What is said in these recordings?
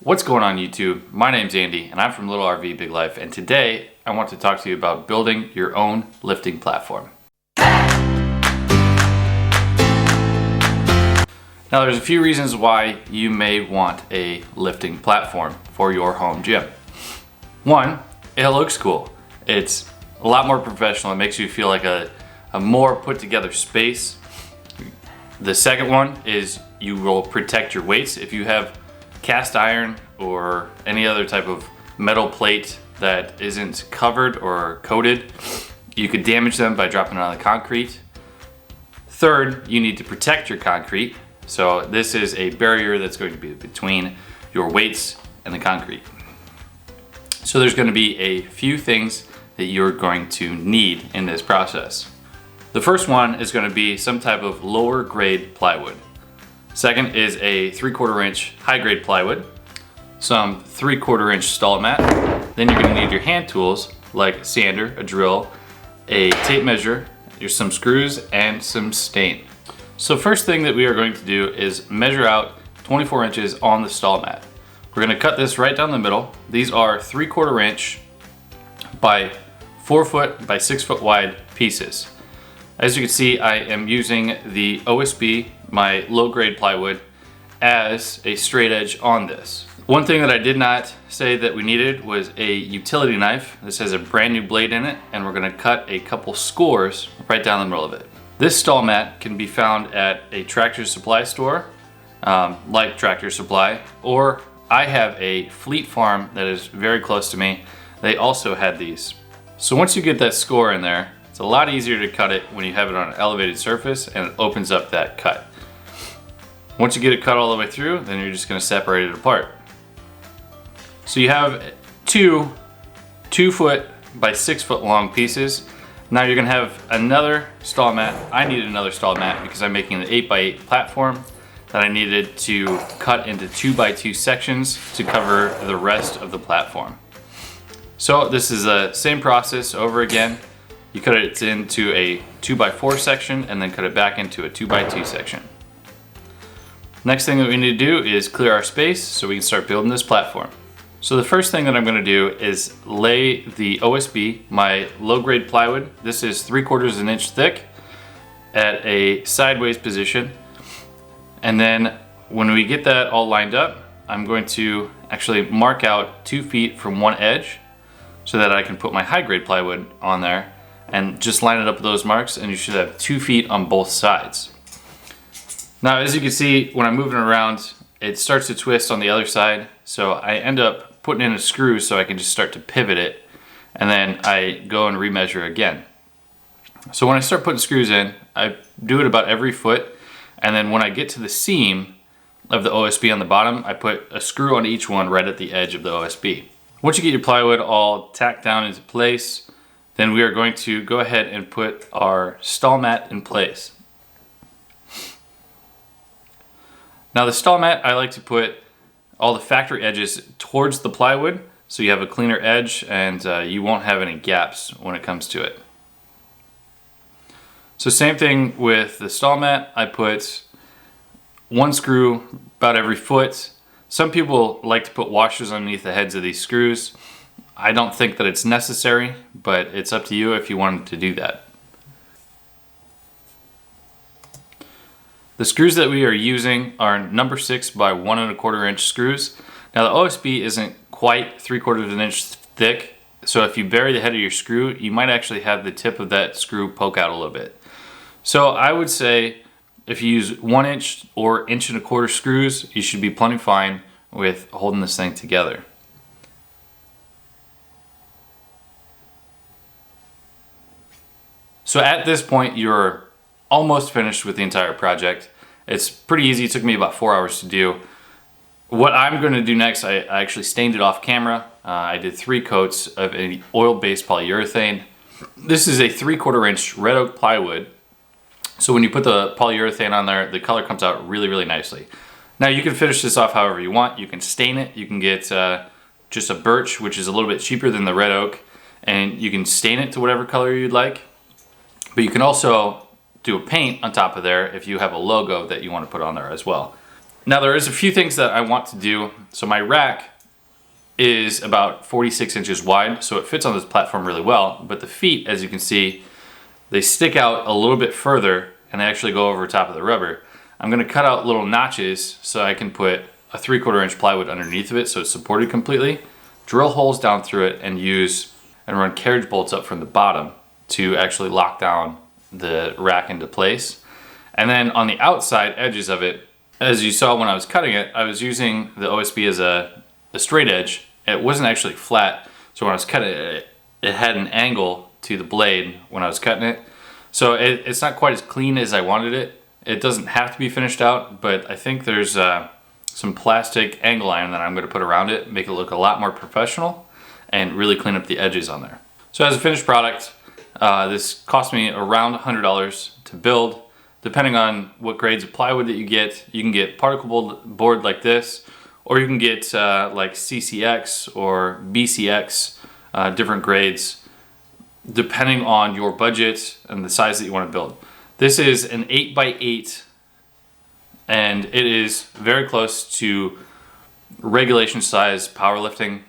What's going on YouTube? My name's Andy and I'm from Little RV Big Life, and today I want to talk to you about building your own lifting platform. Now there's a few reasons why you may want a lifting platform for your home gym. One, it looks cool. It's a lot more professional. It makes you feel like a more put together space. The second one is you will protect your weights. If you have cast iron or any other type of metal plate that isn't covered or coated, you could damage them by dropping it on the concrete. Third, you need to protect your concrete. So this is a barrier that's going to be between your weights and the concrete. So there's going to be a few things that you're going to need in this process. The first one is going to be some type of lower grade plywood. Second is a 3/4 inch high grade plywood, some 3/4 inch stall mat. Then you're going to need your hand tools like sander, a drill, a tape measure, some screws, and some stain. So first thing that we are going to do is measure out 24 inches on the stall mat. We're going to cut this right down the middle. These are 3/4 inch by 4 foot by 6 foot wide pieces. As you can see, I am using the OSB, my low grade plywood, as a straight edge on this. One thing that I did not say that we needed was a utility knife. This has a brand new blade in it, and we're going to cut a couple scores right down the middle of it. This stall mat can be found at a Tractor Supply store, like Tractor Supply, or I have a Fleet Farm that is very close to me. They also had these. So once you get that score in there, it's a lot easier to cut it when you have it on an elevated surface and it opens up that cut. Once you get it cut all the way through, then you're just going to separate it apart. So you have two 2 foot by 6 foot long pieces. Now you're going to have another stall mat. I needed another stall mat because I'm making the 8x8 platform that I needed to cut into 2x2 sections to cover the rest of the platform. So this is the same process over again. You cut it into a 2x4 section and then cut it back into a 2x2 section. Next thing that we need to do is clear our space so we can start building this platform. So the first thing that I'm going to do is lay the OSB, my low grade plywood. This is 3/4 inch thick, at a sideways position. And then when we get that all lined up, I'm going to actually mark out 2 feet from one edge so that I can put my high grade plywood on there and just line it up with those marks, and you should have 2 feet on both sides. Now as you can see, when I'm moving around, it starts to twist on the other side, so I end up putting in a screw so I can just start to pivot it, and then I go and remeasure again. So when I start putting screws in, I do it about every foot, and then when I get to the seam of the OSB on the bottom, I put a screw on each one right at the edge of the OSB. Once you get your plywood all tacked down into place, then we are going to go ahead and put our stall mat in place. Now the stall mat, I like to put all the factory edges towards the plywood so you have a cleaner edge and you won't have any gaps when it comes to it. So same thing with the stall mat. I put one screw about every foot. Some people like to put washers underneath the heads of these screws. I don't think that it's necessary, but it's up to you if you wanted to do that. The screws that we are using are number 6 by 1 1/4 inch screws. Now the OSB isn't quite 3/4 inch thick, so if you bury the head of your screw, you might actually have the tip of that screw poke out a little bit. So I would say if you use 1 inch or 1 1/4 screws, you should be plenty fine with holding this thing together. So at this point, you're almost finished with the entire project. It's pretty easy. It took me about 4 hours to do. What I'm going to do next, I actually stained it off camera. I did 3 coats of an oil-based polyurethane. This is a 3/4 inch red oak plywood. So when you put the polyurethane on there, the color comes out really, really nicely. Now you can finish this off however you want. You can stain it. You can get just a birch, which is a little bit cheaper than the red oak, and you can stain it to whatever color you'd like. But you can also do a paint on top of there if you have a logo that you want to put on there as well. Now there is a few things that I want to do. So my rack is about 46 inches wide, so it fits on this platform really well, but the feet, as you can see, they stick out a little bit further and they actually go over top of the rubber. I'm gonna cut out little notches so I can put a 3/4 inch plywood underneath of it so it's supported completely, drill holes down through it and run carriage bolts up from the bottom to actually lock down the rack into place. And then on the outside edges of it, as you saw when I was cutting it, I was using the OSB as a straight edge. It wasn't actually flat, so when I was cutting it, it had an angle to the blade when I was cutting it. So it's not quite as clean as I wanted it. It doesn't have to be finished out, but I think there's some plastic angle iron that I'm going to put around it, make it look a lot more professional and really clean up the edges on there. So as a finished product, this cost me around $100 to build. Depending on what grades of plywood that you can get particle board like this, or you can get like CCX or BCX, different grades, depending on your budget and the size that you want to build. This is an 8x8, and it is very close to regulation size powerlifting.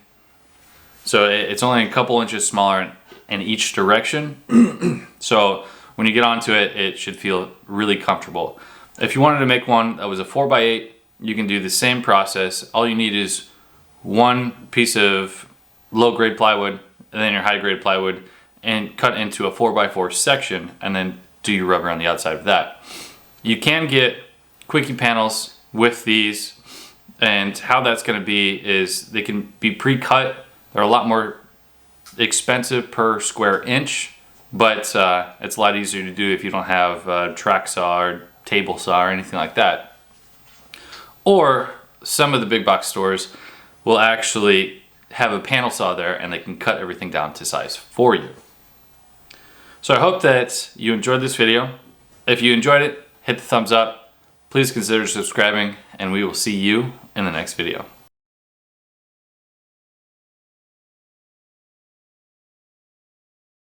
So it's only a couple inches smaller in each direction. So when you get onto it, it should feel really comfortable. If you wanted to make one that was a 4x8, you can do the same process. All you need is one piece of low-grade plywood and then your high-grade plywood and cut into a 4x4 section and then do your rubber on the outside of that. You can get quickie panels with these, and how that's going to be is they can be pre-cut. They're a lot more expensive per square inch, but it's a lot easier to do if you don't have a track saw or table saw or anything like that. Or some of the big box stores will actually have a panel saw there and they can cut everything down to size for you. So I hope that you enjoyed this video. If you enjoyed it, hit the thumbs up. Please consider subscribing, and we will see you in the next video.